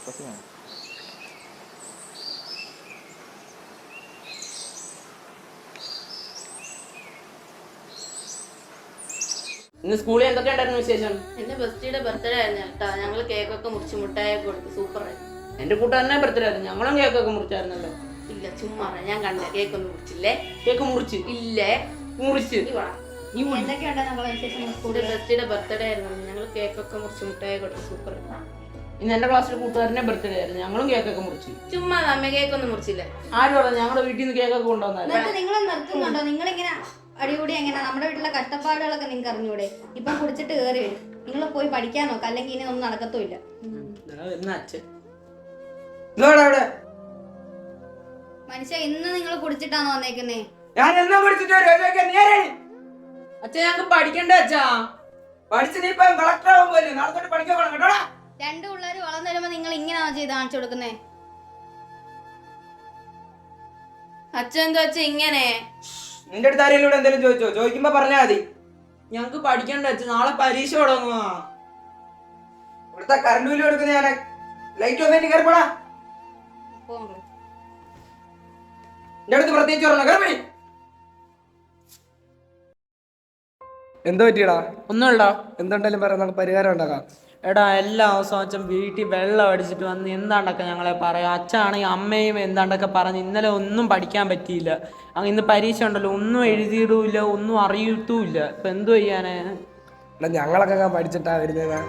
ഇന്ന് സ്കൂളിൽ എന്തൊക്കെയുണ്ടായിരുന്നു വിശേഷം? എന്റെ ബെസ്റ്റിയുടെ ബർത്ത്ഡേ ആയിരുന്നു കേട്ടോ. ഞങ്ങൾ കേക്കൊക്കെ മുറിച്ച് മുട്ടായൊക്കെ കൊടുത്തു. സൂപ്പറായിരുന്നു. എന്റെ കൂട്ടുകാരനെ ബർത്ത്ഡേ ആയിരുന്നു. ഞങ്ങളും കേക്കൊക്കെ മുറിച്ചായിരുന്നല്ലോ. ഇല്ല ചുമ്മാ ഞാൻ കണ്ട കേക്കൊന്നും മുറിച്ചില്ലേ. കേക്ക് മുറിച്ച് ഇല്ലേ മുറിച്ച് എന്തൊക്കെയുണ്ടോ നമ്മളെ വിശേഷം? സ്കൂളിൽ ബെസ്റ്റിയുടെ ബർത്ത്ഡേ ആയിരുന്നു. ഞങ്ങൾ കേക്കൊക്കെ മുറിച്ച് മുട്ടായി കൊടുത്തു. സൂപ്പറായിരുന്നു. ഇന്ന് എന്റെ ക്ലാസ്സിലെ കൂട്ടുകാരനെ ബർത്ത്ഡേ ആയിരുന്നു. ഞങ്ങളും കേക്കൊക്കെ മുറിച്ചു. ചുമ്മാ നമ്മ കേക്കൊന്നും മുറിച്ചില്ല. ആര് പറഞ്ഞു? ഞങ്ങളുടെ വീട്ടിൽ നിന്ന് കേക്കൊക്കെ കൊണ്ടുവന്നായിരുന്നു. നിങ്ങൾ നിർത്തുന്നുണ്ടോ? നിങ്ങളിങ്ങനെ അടികൂടി എങ്ങനെ? നമ്മുടെ വീട്ടിലെ കഷ്ടപ്പാടുകളൊക്കെ നിങ്ങൾക്ക് അറിഞ്ഞൂടെ? ഇപ്പം കുടിച്ചിട്ട് കയറി വരും. നിങ്ങൾ പോയി പഠിക്കാൻ നോക്കാം, അല്ലെങ്കിൽ ഇനി ഒന്നും നടക്കത്തുമില്ല. മനുഷ്യ ഇന്ന് നിങ്ങൾ കുടിച്ചിട്ടാണോ വന്നേക്കുന്നേ? അച്ഛാ ഞങ്ങൾക്ക് പഠിക്കണ്ടേ അച്ഛാ? രണ്ടു പിള്ളേർ വളർന്നു വരുമ്പോ നിങ്ങൾ ഇങ്ങനെയാണോ ചെയ്ത് കാണിച്ചു കൊടുക്കുന്നേ? അച്ഛൻ എന്താ വെച്ചാ ഇങ്ങനെ? നിന്റെ അടുത്ത് ആരെങ്കിലും എന്തെങ്കിലും ചോദിച്ചോ? ചോദിക്കുമ്പോ പറഞ്ഞാ മതി. ഞങ്ങക്ക് പഠിക്കണ്ട അച്ഛൻ. നാളെ പരീക്ഷ തുടങ്ങുക. ഇവിടുത്തെ കറണ്ട് ബില്ല് കൊടുക്കുന്ന ഞാൻ ലൈറ്റ് ഓഫ് ആയിട്ട് കയറിപ്പോടാ. എന്റെ അടുത്ത് പ്രത്യേകിച്ച് പറഞ്ഞു കയറി. എന്താ പറ്റിയടാ? ഒന്നുമില്ലടാ. എന്തുണ്ടായാലും പറയാം, നമുക്ക് പരിഹാരം ഉണ്ടാക്കാം. എടാ എല്ലാ ദിവസവും അച്ഛൻ വീട്ടിൽ വെള്ളം അടിച്ചിട്ട് വന്ന് എന്താണ്ടൊക്കെ ഞങ്ങളെ പറയാം. അച്ഛനാണെങ്കിൽ അമ്മയും എന്താണ്ടൊക്കെ പറഞ്ഞ് ഇന്നലെ ഒന്നും പഠിക്കാൻ പറ്റിയില്ല. അങ്ങ് ഇന്ന് പരീക്ഷ ഉണ്ടല്ലോ, ഒന്നും എഴുതിയിടൂല്ല, ഒന്നും അറിയത്തുമില്ല. ഇപ്പൊ എന്തു ചെയ്യാനാ? എടാ ഞങ്ങളൊക്കെ പഠിച്ചിട്ടാ വരുന്നതാ.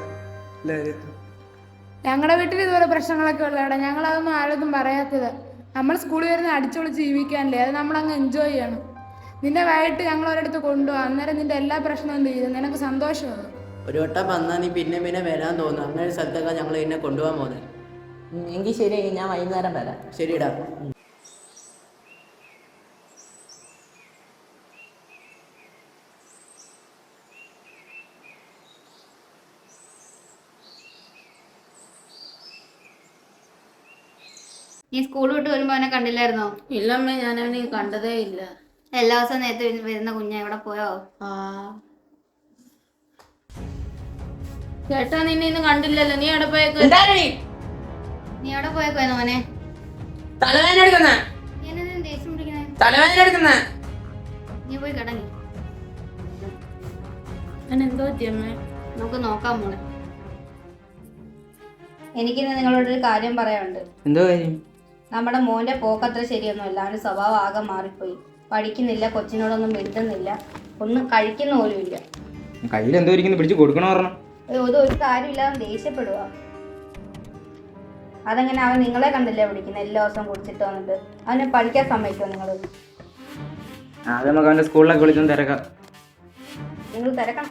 ഞങ്ങളുടെ വീട്ടിൽ ഇതുപോലെ പ്രശ്നങ്ങളൊക്കെ ഉള്ളതാണ്. ഞങ്ങളതൊന്നും ആരൊന്നും പറയാത്തത്. നമ്മൾ സ്കൂളിൽ വരുന്ന അടിച്ചൊളിച്ച് ജീവിക്കാനല്ലേ, അത് നമ്മളങ്ങ് എൻജോയ് ചെയ്യണം. നിന്നെ വൈകിട്ട് ഞങ്ങൾ ഒരിടത്ത് കൊണ്ടുപോകാം. അന്നേരം നിന്റെ എല്ലാ പ്രശ്നവും തീരും. നിനക്ക് സന്തോഷമാണ്. ഒരു വട്ടം വന്നാൽ നീ പിന്നെ പിന്നെ വരാൻ തോന്നും. അങ്ങനെ ഒരു സ്ഥലത്തൊക്കെ ഞങ്ങൾ എന്നെ കൊണ്ടുപോകാൻ പോകുന്നത്. എങ്കിൽ ശരി, ഞാൻ വൈകുന്നേരം വരാം. ശരിടാ. നീ സ്കൂൾ വിട്ട് വരുമ്പോ അവനെ കണ്ടില്ലായിരുന്നോ? ഇല്ലമ്മേ, ഞാൻ അവനെ കണ്ടതേ ഇല്ല. എല്ലാ ദിവസവും നേരത്തെ വരുന്ന കുഞ്ഞാ എവിടെ പോയോ? ചേട്ടാ നിന്നെ ഇന്ന് കണ്ടില്ലല്ലോ. നീ എവിടെ പോയേക്ക്? നീ എവിടെ പോയേക്കോയെന്ന് മോനെ? തലവേദന എടുക്കുന്നേ. നീ എന്നെ ദേഷ്യം പിടിക്കണേ? തലവേദന എടുക്കുന്നേ. നീ പോയി കിടങ്ങി. എന്തോ പറ്റിയമ്മേ? നമുക്ക് നോക്കാം മോളെ. എനിക്കിന്ന് നിങ്ങളോടൊരു കാര്യം പറയാനുണ്ട്. എന്തോ കാര്യം? നമ്മുടെ മോന്റെ പോക്കത്ര ശരിയൊന്നുമല്ല. അവന്റെ സ്വഭാവം ആകെ മാറിപ്പോയി. പഠിക്കുന്നില്ല, കൊച്ചിനോടൊന്നും മിണ്ടുന്നില്ല, ഒന്നും കഴിക്കുന്ന പോലും ഇല്ല. കയ്യിൽ എന്തോ ഇരിക്കുന്നു, പിടിച്ച് കൊടുക്കണോ പറഞ്ഞു. ഒരു കാര്യമില്ലാതെ ദേഷ്യപ്പെടുക. അതെങ്ങനെ? അവൻ നിങ്ങളെ കണ്ടില്ലേ വിളിക്കുന്നത്? എല്ലാ ദിവസവും കുടിച്ചിട്ട് വന്നിട്ട് അവനെ പഠിക്കാൻ സമ്മതിക്കുമോ നിങ്ങൾ? അത് നമുക്ക് അവന്റെ സ്കൂളിലൊക്കെ വിളിച്ചൊന്ന് തിരക്കാം. നിങ്ങൾ തിരക്കണം.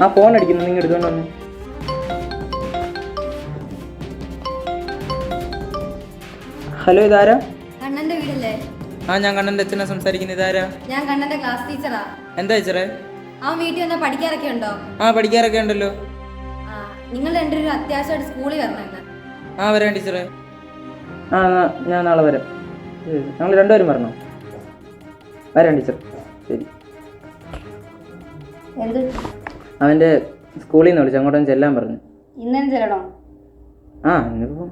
ആ ഫോൺ അടിക്കുന്നു, നിങ്ങൾ എടുത്തോണ്ട് വന്നു. ഹലോ, ഇതാരാ? കണ്ണന്റെ വീടല്ലേ? ആ, ഞാൻ കണ്ണന്റെ അച്ഛനാ സംസാരിക്കുന്നത്. ഇതാരാ? ഞാൻ കണ്ണന്റെ ക്ലാസ് ടീച്ചറാ. എന്താ ടീച്ചറേ? അവൻ വീട്ടിൽ വന്നാൽ പഠിക്കാറൊക്കെ ഉണ്ടോ? ആ, പഠിക്കാറൊക്കെ ഉണ്ടല്ലോ. ആ, നിങ്ങൾ രണ്ടുപേരും അത്യാവശ്യമായിട്ട് സ്കൂളിൽ വരണം ഇന്ന്. ആ, വരാം ടീച്ചറേ. ആ, ഞാൻ നാളെ വരാം. ഞങ്ങൾ രണ്ടുപേരും പറഞ്ഞോ? വരാം ടീച്ചർ. ശരി. എന്ത്? അവൻ്റെ സ്കൂളിൽ നിന്ന് വിളിച്ചു, അങ്ങോട്ടൊന്ന് ചെല്ലാൻ പറഞ്ഞു. ഇന്നും ചെല്ലണോ? ആ, ഇന്നിപ്പോൾ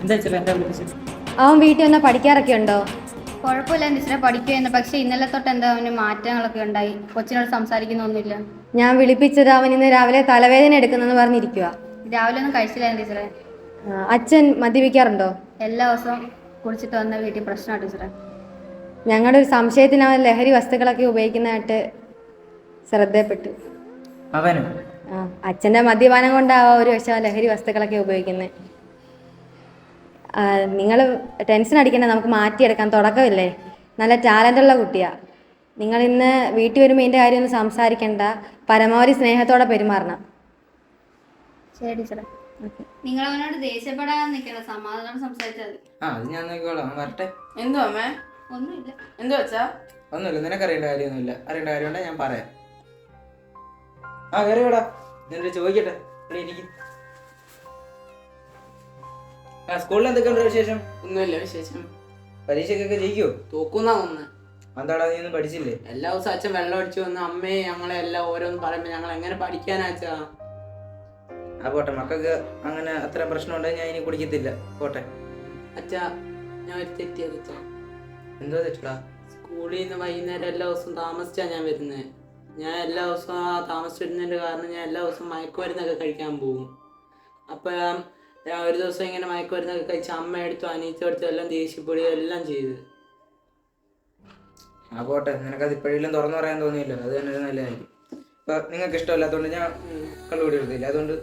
എന്താ ടീച്ചറെ എന്താ വിളിച്ചത്? അവൻ വീട്ടിൽ വന്നാൽ പഠിക്കാറൊക്കെ ഉണ്ടോ? കുഴപ്പമില്ല ടീച്ചറെ, പഠിക്കുമായിരുന്നു. പക്ഷെ ഇന്നലെ തൊട്ട് എന്താ അവന് മാറ്റങ്ങളൊക്കെ ഉണ്ടായി. കൊച്ചിനോട് സംസാരിക്കുന്നൊന്നുമില്ല. ഞാൻ വിളിപ്പിച്ചത് അവൻ ഇന്ന് രാവിലെ തലവേദന എടുക്കുന്നെന്ന് പറഞ്ഞിരിക്കുക. രാവിലെ ഒന്നും കഴിച്ചില്ലായിരുന്നു ടീച്ചറെ. അച്ഛൻ മദ്യപിക്കാറുണ്ടോ? എല്ലാ ദിവസവും കുടിച്ചിട്ട് വന്ന വീട്ടിൽ പ്രശ്നമാണ് ടീച്ചറെ. ഞങ്ങളുടെ ഒരു സംശയത്തിന് അവൻ ലഹരി വസ്തുക്കളൊക്കെ ഉപയോഗിക്കുന്നതായിട്ട് ശ്രദ്ധയപ്പെട്ടു. അവനും അച്ഛൻ്റെ മദ്യപാനം കൊണ്ടാവാം ഒരു പക്ഷേ ലഹരി വസ്തുക്കളൊക്കെ ഉപയോഗിക്കുന്നത്. നിങ്ങൾ ടെൻഷൻ അടിക്കേണ്ട, നമുക്ക് മാറ്റിയെടുക്കാം. തുടക്കമില്ലേ, നല്ല ടാലൻ്റുള്ള കുട്ടിയാണ്. നിങ്ങൾ ഇന്ന് വീട്ടിൽ വരുമ്പോൾ ഇതിൻ്റെ കാര്യം ഒന്നും സംസാരിക്കണ്ട, പരമാവധി സ്നേഹത്തോടെ പെരുമാറണം. ശരി ടീച്ചറെ. നിങ്ങൾ അവനോട് ദേഷ്യപ്പെടാൻ നിൽക്കണം, സമാധാനം സംസാരിച്ചാൽ മതി. അത് ഞാൻ നോക്കിക്കോളാം. വരട്ടെ. എന്തോ അമ്മേ? ഒന്നുമില്ല. എന്തോ വെച്ചാ? ഒന്നുമില്ല, നിനക്കറിയേണ്ട കാര്യമൊന്നുമില്ല. അറിയേണ്ട കാര്യമുണ്ടെങ്കിൽ ഞാൻ പറയാം. കയറി വിടാ. നിന്നോട് ചോദിക്കട്ടെ. ഇവിടെ ഇരിക്കും. സ്കൂളിൽ എന്തൊക്കെയുണ്ട് വിശേഷം? ഒന്നുമില്ല വിശേഷം. പരീക്ഷയ്ക്കൊക്കെ ജയിക്കുവോ? തോക്കുന്നാ ഒന്ന്. എന്താടാ നീ ഒന്നും പഠിച്ചില്ലേ? എല്ലാ ദിവസവും അച്ഛൻ വെള്ളം അടിച്ചു വന്ന് അമ്മയെ ഞങ്ങളെ എല്ലാം ഓരോന്ന് പറയുമ്പോൾ ഞങ്ങൾ എങ്ങനെ പഠിക്കാനാച്ചാ? പോട്ടെ, മക്കൾക്ക് അങ്ങനെ അത്ര പ്രശ്നമുണ്ടെങ്കിൽ ഞാൻ ഇനി കുടിക്കത്തില്ല. പോട്ടെ. അച്ഛാ, ഞാൻ ഒരു തെറ്റിയത് അച്ഛാ. എന്തോ തെറ്റാ? സ്കൂളിൽ നിന്ന് വൈകുന്നേരം എല്ലാ ദിവസവും താമസിച്ചാ ഞാൻ വരുന്നത്. ഞാൻ എല്ലാ ദിവസവും താമസിച്ച് വരുന്നതിൻ്റെ കാരണം ഞാൻ എല്ലാ ദിവസവും മയക്കുമരുന്നൊക്കെ കഴിക്കാൻ പോകും. അപ്പം ഞാൻ ഒരു ദിവസം ഇങ്ങനെ മയക്കുമരുന്നൊക്കെ കഴിച്ച് അമ്മ എടുത്തു അനിയത്തെടുത്തു എല്ലാം ദേഷ്യപ്പെടുകയും എല്ലാം ചെയ്ത്. പോട്ടെ, നിനക്കത് ഇപ്പോഴെങ്കിലും തുറന്നു പറയാൻ തോന്നിയില്ല. അത് തന്നെ ഒരു നല്ല കാര്യം. ഇപ്പം നിങ്ങൾക്ക് ഇഷ്ടമല്ലാത്തതുകൊണ്ട് ഞാൻ കള്ളുകൂടി എടുത്തില്ല. അതുകൊണ്ട്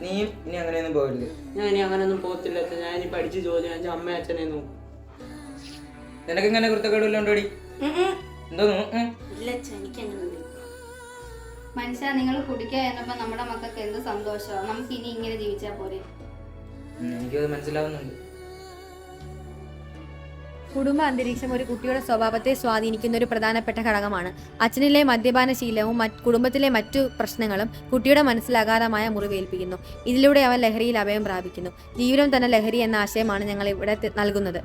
നീയും ഇനി അങ്ങനെയൊന്നും പോകരുത്. ഞാൻ ഇനി അങ്ങനെയൊന്നും പോകത്തില്ല അച്ഛൻ. ഞാൻ ഇനി പഠിച്ച് ജോലി വാങ്ങിച്ച അമ്മ അച്ഛനെ നോക്കും. നിനക്ക് ഇങ്ങനെ കുരുത്തക്കേടില്ലോണ്ടോടി? എന്തോന്നു? മനുഷ്യ, നിങ്ങൾ കുടിക്കുക എന്നപ്പോൾ നമ്മുടെ മക്കൾക്ക് എന്ത് സന്തോഷമാണ്. നമുക്ക് ഇനി ഇങ്ങനെ ജീവിച്ചാൽ പോരെ. എനിക്കത് മനസ്സിലാവുന്നുണ്ട്. കുടുംബ അന്തരീക്ഷം ഒരു കുട്ടിയുടെ സ്വഭാവത്തെ സ്വാധീനിക്കുന്ന ഒരു പ്രധാനപ്പെട്ട ഘടകമാണ്. അച്ഛനിലെ മദ്യപാന ശീലവും കുടുംബത്തിലെ മറ്റു പ്രശ്നങ്ങളും കുട്ടിയുടെ മനസ്സിൽ അഗാധമായ മുറിവേൽപ്പിക്കുന്നു. ഇതിലൂടെ അവൻ ലഹരിയിൽ അഭയം പ്രാപിക്കുന്നു. ജീവിതം തന്നെ ലഹരി എന്ന ആശയമാണ് ഞങ്ങൾ ഇവിടെ നൽകുന്നത്.